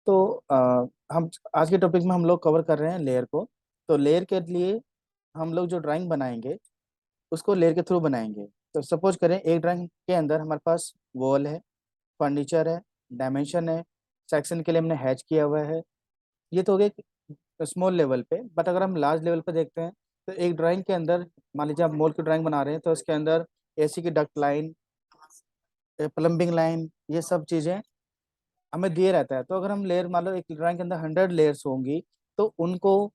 तो हम आज के टॉपिक में हम लोग कवर कर रहे हैं लेयर को। तो लेयर के लिए हम लोग जो ड्राइंग बनाएंगे उसको लेयर के थ्रू बनाएंगे। तो सपोज करें एक ड्राइंग के अंदर हमारे पास वॉल है, फर्नीचर है, डायमेंशन है, सेक्शन के लिए हमने हैच किया हुआ है। ये तो हो गए स्मॉल लेवल पे। बट अगर हम लार्ज लेवल पे देखते हैं तो एक ड्राइंग के अंदर, मान लीजिए आप मॉल की ड्राइंग बना रहे हैं तो उसके अंदर एसी की डक्ट लाइन, प्लम्बिंग लाइन, ये सब चीज़ें हमें दिए रहता है। तो अगर हम लेयर, मान लो एक ड्राइंग के अंदर 100 लेयर्स होंगी, तो उनको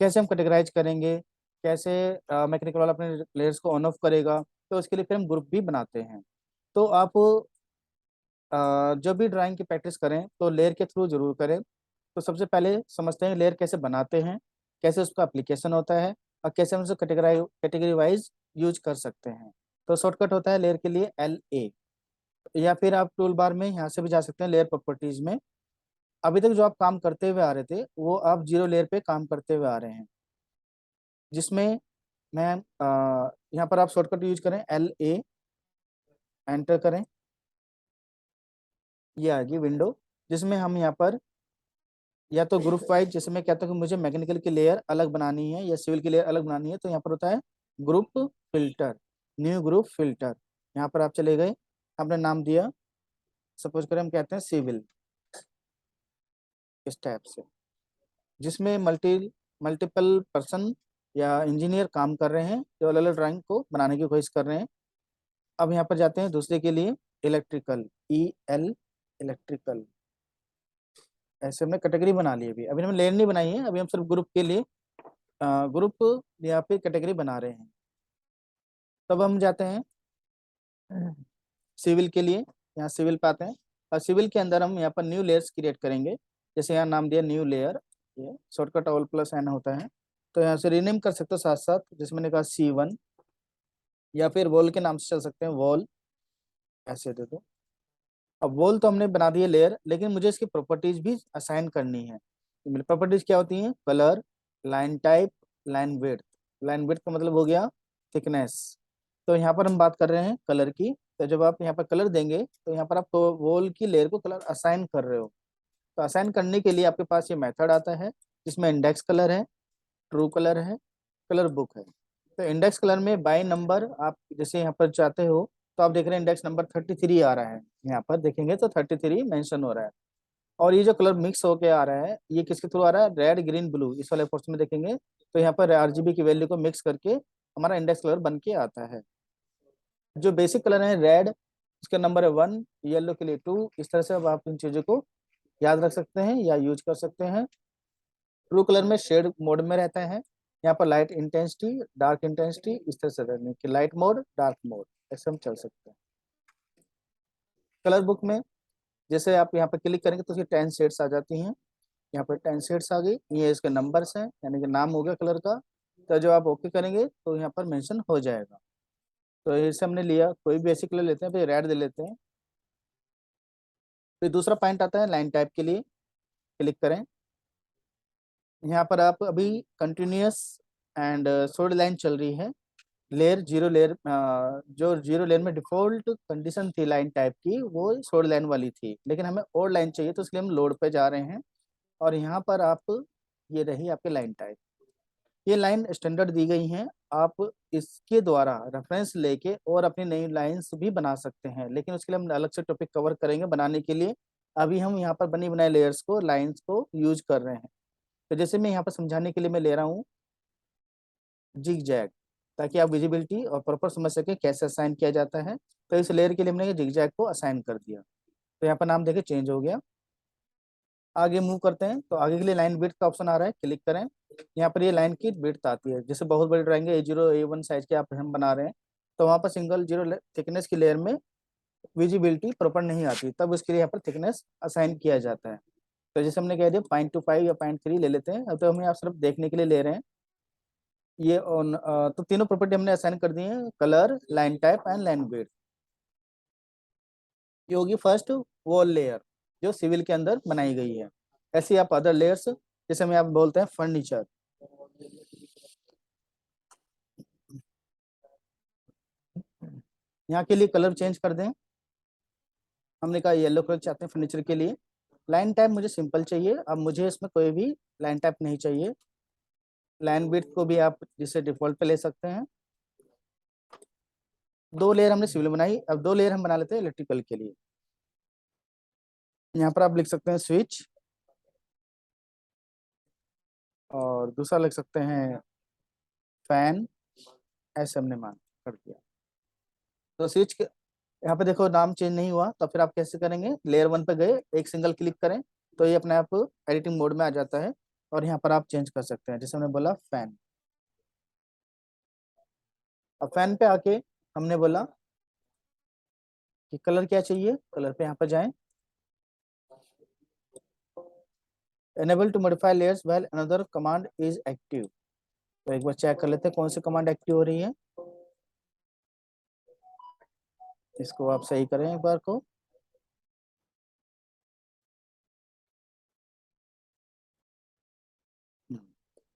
कैसे हम कैटेगराइज करेंगे, कैसे मैकेनिकल वाला अपने लेयर्स को ऑन ऑफ करेगा, तो उसके लिए फिर हम ग्रुप भी बनाते हैं। तो आप जब भी ड्राइंग की प्रैक्टिस करें तो लेयर के थ्रू जरूर करें। तो सबसे पहले समझते हैं लेयर कैसे बनाते हैं, कैसे उसका एप्लीकेशन होता है, और कैसे हम उसे कैटेगरी वाइज यूज कर सकते हैं। तो शॉर्टकट होता है लेयर के लिए LA, या फिर आप टूल बार में यहाँ से भी जा सकते हैं लेयर प्रॉपर्टीज में। अभी तक जो आप काम करते हुए आ रहे थे वो आप जीरो लेयर पे काम करते हुए आ रहे हैं, जिसमें मैं यहाँ पर आप शॉर्टकट यूज करें LA, एंटर करें, ये आ गई विंडो, जिसमें हम यहाँ पर या तो ग्रुप वाइज, जैसे मैं कहता हूँ कि मुझे मैकेनिकल की लेयर अलग बनानी है या सिविल की लेयर अलग बनानी है, तो यहाँ पर होता है group filter, new group filter. यहाँ पर आप चले गए, आपने नाम दिया, सपोज करें हम कहते हैं सिविल, इस टाइप से, जिसमें मल्टीपल पर्सन या इंजीनियर काम कर रहे हैं जो अलग अलग ड्राइंग को बनाने की कोशिश कर रहे हैं। अब यहाँ पर जाते हैं दूसरे के लिए, इलेक्ट्रिकल, EL, इलेक्ट्रिकल। ऐसे हमने कैटेगरी बना ली। अभी अभी हमने लेयर नहीं बनाई है, अभी हम सिर्फ ग्रुप के लिए ग्रुप यहाँ पे कैटेगरी बना रहे हैं। तब हम जाते हैं सिविल के लिए, यहाँ सिविल पे आते हैं, और सिविल के अंदर हम यहाँ पर न्यू लेयर्स क्रिएट करेंगे। जैसे यहाँ नाम दिया न्यू लेयर, ये शॉर्टकट Alt+N होता है। तो यहाँ से रीनेम कर सकते हो साथ साथ, जिसमें मैंने कहा C1, या फिर वॉल के नाम से चल सकते हैं, वॉल, ऐसे दे दो। अब वॉल तो हमने बना दिए लेयर, लेकिन मुझे इसकी प्रॉपर्टीज भी असाइन करनी है। तो मेरी प्रॉपर्टीज क्या होती हैं? Colour, line type, line width. Line width का मतलब हो गया थिकनेस। तो यहाँ पर हम बात कर रहे हैं कलर की। तो जब आप यहाँ पर कलर देंगे तो यहाँ पर आप वॉल की लेयर को कलर असाइन कर रहे हो। तो असाइन करने के लिए आपके पास ये मेथड आता है, जिसमें इंडेक्स कलर है, ट्रू कलर है, कलर बुक है। तो इंडेक्स कलर में बाय नंबर आप जैसे यहाँ पर चाहते हो, तो आप देख रहे हैं इंडेक्स नंबर 33 आ रहा है, यहाँ पर देखेंगे तो 33 मेंशन हो रहा है। और ये जो कलर मिक्स होके आ रहा है, ये किसके थ्रू आ रहा है? रेड ग्रीन ब्लू, इस वाले पोर्शन में देखेंगे तो यहाँ पर RGB की वैल्यू को मिक्स करके हमारा इंडेक्स कलर बन के आता है। जो बेसिक कलर है रेड, उसका नंबर है 1, येलो के लिए 2। इस तरह से अब आप इन चीजों को याद रख सकते हैं या यूज कर सकते हैं। ट्रू कलर में शेड मोड में रहता है, यहाँ पर लाइट इंटेंसिटी, डार्क इंटेंसिटी, इस तरह से रहने की लाइट मोड, डार्क मोड, ऐसे हम चल सकते हैं। कलर बुक में जैसे आप यहाँ पर क्लिक करेंगे तो उसकी 10 शेड्स आ जाती हैं। यहाँ पर 10 शेड्स आ गई, ये इसके नंबर्स हैं, यानी कि नाम हो गया कलर का। तो जब आप ओके करेंगे तो यहाँ पर मेंशन हो जाएगा। तो इसे हमने लिया, कोई भी बेसिक कलर लेते हैं, फिर रेड दे लेते हैं। फिर दूसरा पॉइंट आता है लाइन टाइप के लिए, क्लिक करें। यहाँ पर आप अभी कंटिन्यूअस एंड सॉलिड लाइन चल रही है। लेयर जीरो लेयर, जो जीरो लेयर में डिफॉल्ट कंडीशन थी लाइन टाइप की, वो सॉलिड लाइन वाली थी, लेकिन हमें और लाइन चाहिए, तो इसलिए हम लोड पे जा रहे हैं। और यहाँ पर आप, ये रही आपकी लाइन टाइप। ये लाइन स्टैंडर्ड दी गई हैं, आप इसके द्वारा रेफरेंस लेके और अपनी नई लाइंस भी बना सकते हैं, लेकिन उसके लिए हम अलग से टॉपिक कवर करेंगे बनाने के लिए। अभी हम यहाँ पर बनी बनाए लेयर्स को, लाइंस को यूज कर रहे हैं। तो जैसे मैं यहाँ पर समझाने के लिए मैं ले रहा हूँ जिग जैग, ताकि आप विजिबिलिटी और प्रॉपर समझ सके कैसे असाइन किया जाता है। तो इस लेयर के लिए हमने जिग जैग को असाइन कर दिया। तो यहाँ पर नाम देखे चेंज हो गया। आगे मूव करते हैं तो आगे के लिए लाइन विड्थ का ऑप्शन आ रहा है, क्लिक करें। यहाँ पर ये लाइन की विड्थ आती है। जैसे बहुत बड़ी ड्राइंग है, A0 A1 साइज के आप हम बना रहे हैं, तो वहाँ पर सिंगल जीरो थिकनेस की लेयर में विजिबिलिटी प्रॉपर नहीं आती, तब उसके लिए यहाँ पर थिकनेस असाइन किया जाता है। तो जैसे हमने कह दिया 0.25 या 0.3 ले लेते हैं। अब तो हम यहाँ सिर्फ देखने के लिए ले रहे हैं। ये ऑन, तो तीनों प्रॉपर्टी हमने असाइन कर दी है, colour, line type and line width. ये होगी फर्स्ट वॉल लेयर जो सिविल के अंदर बनाई गई है। ऐसे आप अदर लेयर्स, जैसे हम आप बोलते हैं फर्नीचर, यहाँ के लिए कलर चेंज कर दें। हमने कहा येलो कलर चाहते हैं फर्नीचर के लिए, लाइन टाइप मुझे सिंपल चाहिए, अब मुझे इसमें कोई भी लाइन टाइप नहीं चाहिए। लाइन विड्थ को भी आप जिसे डिफॉल्ट पे ले सकते हैं। 2 लेयर हमने सिविल बनाई, अब 2 लेयर हम बना लेते हैं इलेक्ट्रिकल के लिए। यहाँ पर आप लिख सकते हैं स्विच, और दूसरा लिख सकते हैं फैन। ऐसे हमने मान कर दिया। तो स्विच के यहाँ पे देखो नाम चेंज नहीं हुआ, तो फिर आप कैसे करेंगे, लेयर 1 पे गए, एक सिंगल क्लिक करें तो ये अपने आप एडिटिंग मोड में आ जाता है, और यहाँ पर आप चेंज कर सकते हैं, जैसे हमने बोला फैन। अब फैन पे आके हमने बोला कि कलर क्या चाहिए, कलर पे यहाँ पर जाएं। Enable to modify layers while another command is active. तो एक बार चेक कर लेते हैं कौन सी कमांड एक्टिव हो रही है। इसको आप सही करें एक बार को।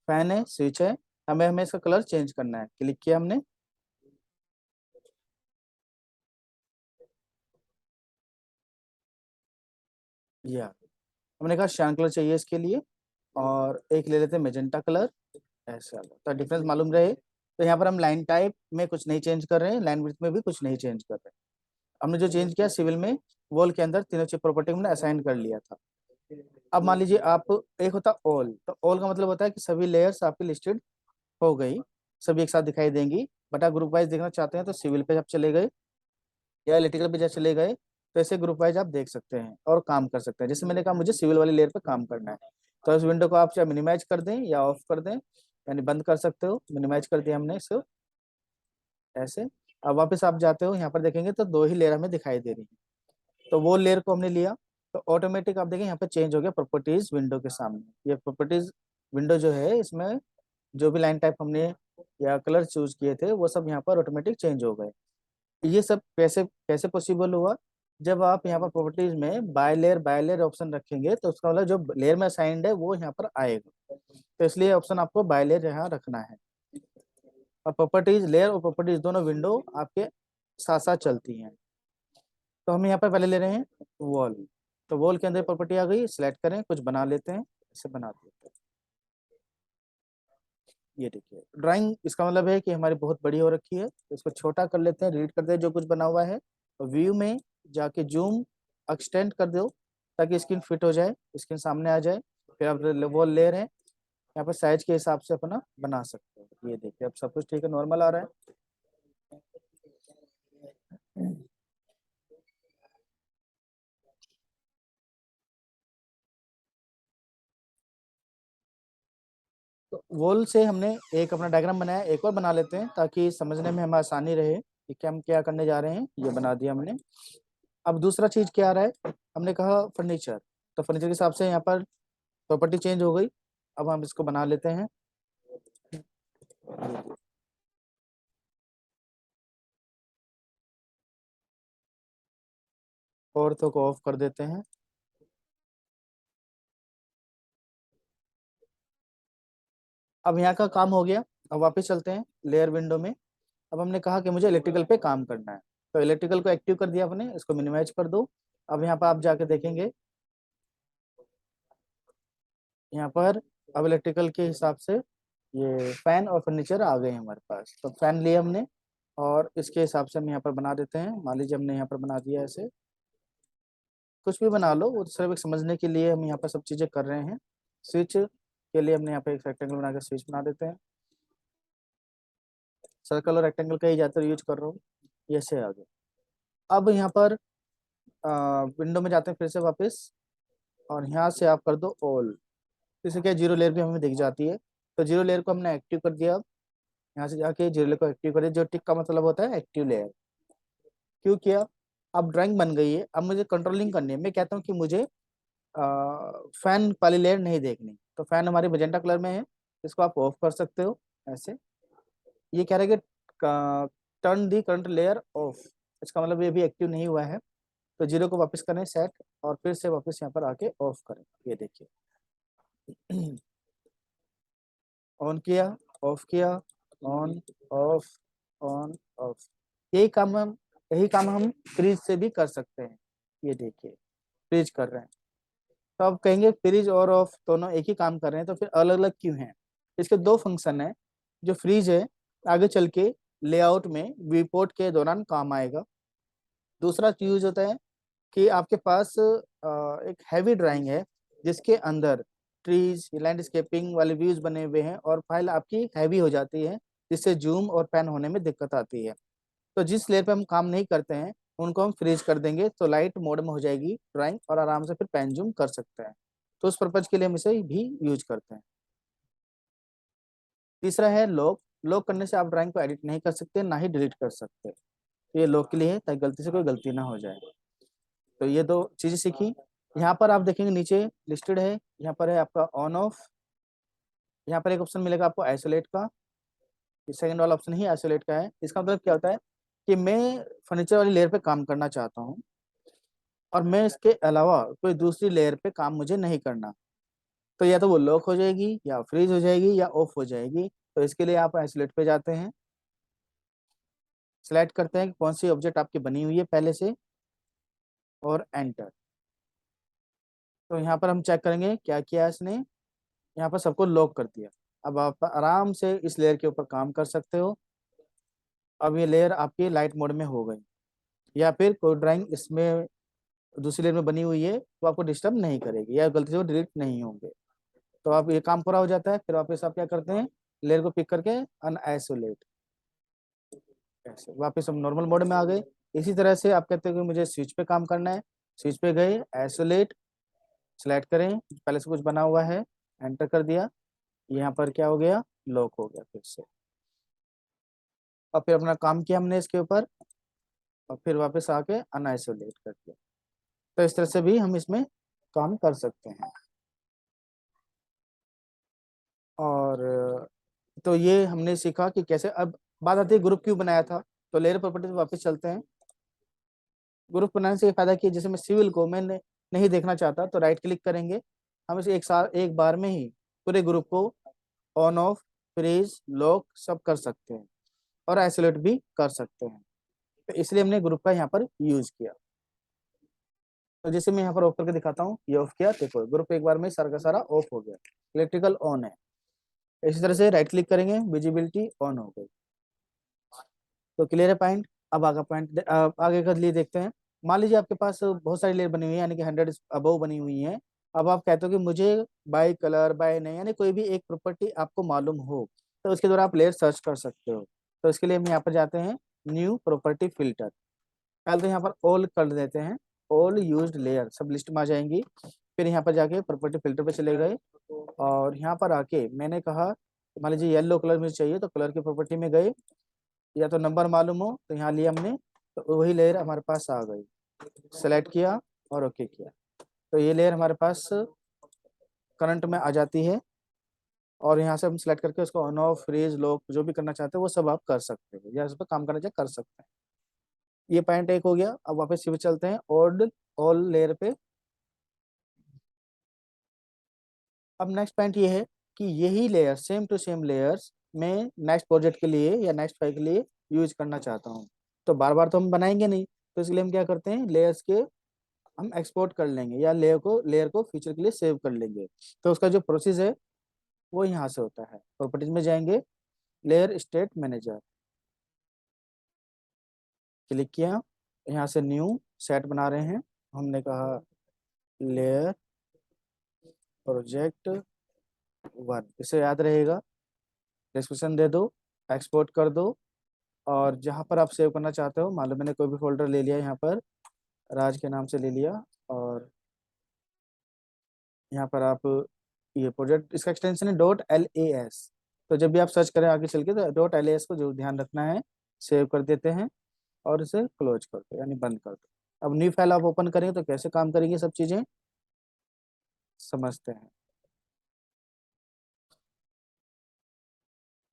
फैन है, स्विच है, हमें हमें इसका कलर चेंज करना है, क्लिक किया हमने। या हमने कहा श्यान कलर चाहिए इसके लिए, और एक ले लेते हैं मेजेंटा कलर। ऐसा तो डिफरेंस मालूम रहे। तो यहाँ पर हम लाइन टाइप में कुछ नहीं चेंज कर रहे हैं, लाइन विड्थ में भी कुछ नहीं चेंज कर रहे हैं। हमने जो चेंज किया सिविल में, वॉल के अंदर तीनों चीज प्रॉपर्टी हमने असाइन कर लिया था। अब मान लीजिए आप, एक होता ऑल, तो ऑल का मतलब होता है कि सभी लेयर्स आपकी लिस्टेड हो गई, सभी एक साथ दिखाई देंगी। बट आप ग्रुप वाइज देखना चाहते हैं तो सिविल पे आप चले गए या इलेक्ट्रिकल पे जब चले गए, तो ऐसे ग्रुप वाइज आप देख सकते हैं और काम कर सकते हैं। जैसे मैंने कहा मुझे सिविल वाली लेयर पे काम करना है, तो इस विंडो को आप चाहे मिनिमाइज कर दें या ऑफ कर दें, यानी बंद कर सकते हो। मिनिमाइज कर दिया हमने इसको ऐसे। अब वापस आप जाते हो, यहाँ पर देखेंगे तो 2 ही लेयर हमें दिखाई दे रही है। तो वो लेयर को हमने लिया, तो ऑटोमेटिक आप देखें यहाँ पे चेंज हो गया प्रॉपर्टीज विंडो के सामने। ये प्रॉपर्टीज विंडो जो है, इसमें जो भी लाइन टाइप हमने या कलर चूज किए थे वो सब यहाँ पर ऑटोमेटिक चेंज हो गए। ये सब कैसे कैसे पॉसिबल हुआ, जब आप यहाँ पर प्रॉपर्टीज में बाय लेयर ऑप्शन रखेंगे, तो उसका मतलब जो लेयर में असाइंड है वो यहाँ पर आएगा। तो इसलिए ऑप्शन आपको बाय लेयर यहाँ रखना है। और प्रॉपर्टीज लेयर और प्रॉपर्टीज दोनों विंडो आपके साथ साथ चलती हैं। तो हम यहाँ पर पहले ले रहे हैं वॉल। तो वॉल के अंदर प्रॉपर्टी आ गई, सिलेक्ट करें, कुछ बना लेते हैं, इसे बना देते हैं। ये देखिए ड्राइंग, इसका मतलब है कि हमारी बहुत बड़ी हो रखी है, तो इसको छोटा कर लेते हैं, रीड करते हैं जो कुछ बना हुआ है। तो व्यू में जाके जूम एक्सटेंड कर दो, ताकि स्क्रीन फिट हो जाए, स्क्रीन सामने आ जाए। फिर आप वो लेयर है, यहाँ पर साइज के हिसाब से अपना बना सकते हो। ये देखिए अब सब कुछ ठीक है, नॉर्मल आ रहा है। तो वॉल से हमने एक अपना डायग्राम बनाया, एक और बना लेते हैं ताकि समझने में हमें आसानी रहे कि हम क्या करने जा रहे हैं। ये बना दिया हमने। अब दूसरा चीज क्या आ रहा है, हमने कहा फर्नीचर। तो फर्नीचर के हिसाब से यहाँ पर प्रॉपर्टी चेंज हो गई। अब हम इसको बना लेते हैं। और तो को ऑफ कर देते हैं। अब यहाँ का काम हो गया। अब वापस चलते हैं लेयर विंडो में। अब हमने कहा कि मुझे इलेक्ट्रिकल पे काम करना है, तो इलेक्ट्रिकल को एक्टिव कर दिया अपने, इसको मिनिमाइज कर दो। अब यहाँ पर आप जाके देखेंगे, यहाँ पर अब इलेक्ट्रिकल के हिसाब से ये फैन और फर्नीचर आ गए हैं हमारे पास। तो फैन लिए हमने, और इसके हिसाब से हम यहाँ पर बना देते हैं। मान लीजिए हमने यहाँ पर बना दिया ऐसे, कुछ भी बना लो, वो तो सिर्फ एक समझने के लिए हम यहाँ पर सब चीज़ें कर रहे हैं। स्विच के लिए हमने यहाँ पे एक रेक्टेंगल बना के स्विच बना देते हैं। सर्कल और रेक्टेंगल का ही ज़्यादातर यूज कर रहा हूँ। ये से आगे। अब यहाँ पर विंडो में जाते हैं फिर से वापस, और यहाँ से आप कर दो ऑल। इससे क्या, जीरो लेयर भी हमें दिख जाती है। तो जीरो लेयर को हमने एक्टिव कर दिया। अब यहाँ से जाके जीरो लेयर को एक्टिव कर दिया, जो टिक का मतलब होता है एक्टिव लेयर। क्यों किया, अब ड्राइंग बन गई है, अब मुझे कंट्रोलिंग करनी है। मैं कहता हूँ कि मुझे फैन वाली लेयर नहीं देखनी, तो फैन हमारे मैजेंटा कलर में है, इसको आप ऑफ कर सकते हो ऐसे। ये कह रहा है कि turn the current layer of, इसका मतलब ये भी एक्टिव नहीं हुआ है। तो जीरो को वापस करें सेट, और फिर से वापस यहाँ पर आके ऑफ करें। ये देखिए ऑन किया, ऑफ किया, ऑन, ऑफ, ऑन, ऑफ। यही काम हम यही काम हम फ्रीज से भी कर सकते हैं। ये देखिए फ्रीज कर रहे हैं। तो आप कहेंगे फ्रीज और ऑफ दोनों एक ही काम कर रहे हैं, तो फिर अलग अलग क्यों हैं? इसके दो फंक्शन है। जो फ्रीज है आगे चल के लेआउट में विपोर्ट के दौरान काम आएगा। दूसरा यूज होता है कि आपके पास एक हैवी ड्राइंग है जिसके अंदर ट्रीज लैंडस्केपिंग वाले व्यूज बने हुए हैं और फाइल आपकी हैवी हो जाती है, जिससे जूम और पैन होने में दिक्कत आती है। तो जिस लेयर पे हम काम नहीं करते हैं उनको हम फ्रीज कर देंगे, तो लाइट मोड में हो जाएगी ड्राइंग और आराम से फिर पैन जूम कर सकते हैं। तो उस पर्पज के लिए हम इसे भी यूज करते हैं। तीसरा है लॉक। लॉक करने से आप ड्राइंग को एडिट नहीं कर सकते, ना ही डिलीट कर सकते। तो ये लॉक के लिए है ताकि गलती से कोई गलती ना हो जाए। तो ये दो चीजें सीखी। यहाँ पर आप देखेंगे नीचे लिस्टेड है, यहाँ पर है आपका ऑन ऑफ। यहाँ पर एक ऑप्शन मिलेगा आपको आइसोलेट का। ये सेकंड वाला ऑप्शन ही आइसोलेट का है। इसका मतलब क्या होता है कि मैं फर्नीचर वाली लेयर पे काम करना चाहता हूँ और मैं इसके अलावा कोई दूसरी लेयर पे काम मुझे नहीं करना, तो या तो वो लॉक हो जाएगी या फ्रीज हो जाएगी या ऑफ हो जाएगी। तो इसके लिए आप आइसोलेट पे जाते हैं, सिलेक्ट करते हैं कि कौन सी ऑब्जेक्ट आपकी बनी हुई है पहले से, और एंटर। तो यहाँ पर हम चेक करेंगे क्या किया इसने। यहाँ पर सबको लॉक कर दिया। अब आप आराम से इस लेयर के ऊपर काम कर सकते हो। अब ये लेयर आपकी लाइट मोड में हो गई, या फिर कोई ड्राइंग इसमें दूसरी लेयर में बनी हुई है तो आपको डिस्टर्ब नहीं करेगी या गलती से वो डिलीट नहीं होंगे। तो आप ये काम पूरा हो जाता है, फिर वापस आप क्या करते हैं, लेयर को पिक करके अनआइसोलेट, ऐसे वापस हम नॉर्मल मोड में आ गए। इसी तरह से आप कहते हो कि मुझे स्विच पे काम करना है, स्विच पे गए, आइसोलेट सेलेक्ट करें, पहले से कुछ बना हुआ है, एंटर कर दिया, यहाँ पर क्या हो गया, लॉक हो गया फिर से। और फिर अपना काम किया हमने इसके ऊपर, और फिर वापस आके अनआइसोलेट कर दिया। तो इस तरह से भी हम इसमें काम कर सकते हैं। और तो ये हमने सीखा कि कैसे। अब बात आती है ग्रुप क्यों बनाया था। तो लेयर प्रॉपर्टी पे वापस चलते हैं। ग्रुप बनाने से ये फायदा कि जैसे मैं सिविल को मैंने नहीं देखना चाहता तो राइट क्लिक करेंगे, हम इसे एक साथ एक बार में ही पूरे ग्रुप को ऑन ऑफ फ्रीज लॉक सब कर सकते हैं और आइसोलेट भी कर सकते हैं। तो इसलिए हमने ग्रुप का यहाँ पर यूज किया। तो जैसे मैं यहाँ पर ऑफ करके दिखाता हूँ, ये ऑफ किया, देखो ग्रुप एक बार में सारा का सारा ऑफ हो गया, इलेक्ट्रिकल ऑन है। इसी तरह से राइट क्लिक करेंगे, विजिबिलिटी ऑन हो गई। तो क्लियर है पॉइंट। अब आगे पॉइंट आगे का लिए देखते हैं। मान लीजिए आपके पास बहुत सारी लेयर बनी हुई है, यानी कि 100 अबव बनी हुई है। अब आप कहते हो कि मुझे बाय कलर बाय नहीं, यानी कोई भी एक प्रॉपर्टी आपको मालूम हो, तो उसके द्वारा आप लेयर सर्च कर सकते हो। तो इसके लिए हम यहाँ पर जाते हैं, न्यू प्रॉपर्टी फिल्टर। पहले तो यहाँ पर ऑल कर देते हैं, ऑल यूज्ड लेयर सब लिस्ट में आ जाएंगी। फिर यहाँ पर जाके प्रॉपर्टी फिल्टर पे चले गए, और यहाँ पर आके मैंने कहा मान लीजिए येलो कलर मुझे चाहिए, तो कलर की प्रॉपर्टी में गए, या तो नंबर मालूम हो तो यहाँ लिया हमने, तो वही लेयर हमारे पास आ गई। सेलेक्ट किया और ओके किया, तो ये लेयर हमारे पास करंट में आ जाती है। और यहाँ से हम सेलेक्ट करके उसको ऑन ऑफ फ्रीज लॉक जो भी करना चाहते हो वो सब आप कर सकते हो, या उस पर काम करना चाहे कर सकते हैं। ये पॉइंट एक हो गया। अब वापस शिफ्ट चलते हैं ऑड ऑल लेयर पे। अब नेक्स्ट पॉइंट ये है कि यही layer same to same layers मैं नेक्स्ट प्रोजेक्ट के लिए या नेक्स्ट फाइल के लिए यूज करना चाहता हूँ। तो बार बार तो हम बनाएंगे नहीं, तो इसलिए हम क्या करते हैं, लेयर्स के हम एक्सपोर्ट कर लेंगे या लेयर को फ्यूचर के लिए सेव कर लेंगे। तो उसका जो प्रोसेस है वो यहाँ से होता है। प्रॉपर्टीज में जाएंगे, लेयर स्टेट मैनेजर क्लिक किया, यहाँ से न्यू सेट बना रहे हैं। हमने कहा लेयर प्रोजेक्ट 1, इसे याद रहेगा। डिस्क्रिप्शन दे दो, एक्सपोर्ट कर दो, और जहाँ पर आप सेव करना चाहते हो, मान लो मैंने कोई भी फोल्डर ले लिया, यहाँ पर राज के नाम से ले लिया, और यहाँ पर आप ये प्रोजेक्ट, इसका एक्सटेंशन है .las। तो जब भी आप सर्च करें आगे चल के तो .las को जो ध्यान रखना है, सेव कर देते हैं और इसे क्लोज कर दो, यानी बंद कर दो। अब न्यू फाइल आप ओपन करेंगे तो कैसे काम करेंगे सब चीजें समझते हैं।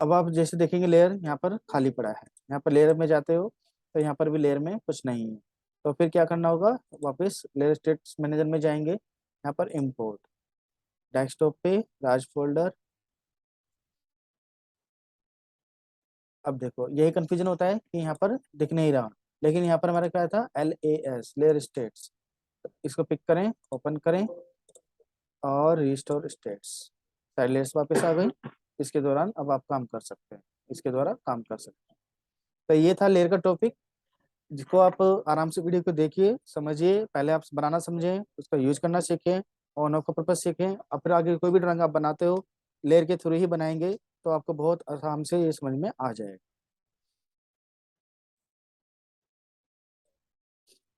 अब आप जैसे देखेंगे लेयर यहाँ पर खाली पड़ा है, यहाँ पर लेयर में जाते हो तो यहाँ पर भी लेयर में कुछ नहीं है। तो फिर क्या करना होगा, वापस लेयर स्टेट्स मैनेजर में जाएंगे, यहाँ पर इम्पोर्ट डेस्कटॉप पे राज फोल्डर। अब देखो यही कंफ्यूजन होता है कि यहाँ पर दिख नहीं रहा, लेकिन यहाँ पर हमारा क्या था, LAS लेयर स्टेट्स। इसको पिक करें, ओपन करें, और रिस्टोर स्टेट्स, सारी लेयर्स वापस आ गई। इसके दौरान अब आप काम कर सकते हैं, इसके द्वारा काम कर सकते हैं। तो ये था लेयर का टॉपिक, जिसको आप आराम से वीडियो को देखिए, समझिए, पहले आप बनाना समझें, उसका यूज करना सीखें, ऑन ऑफ का पर्पज सीखें, और फिर आगे कोई भी ड्राइंग आप बनाते हो लेयर के थ्रू ही बनाएंगे, तो आपको बहुत आराम से ये समझ में आ जाएगा।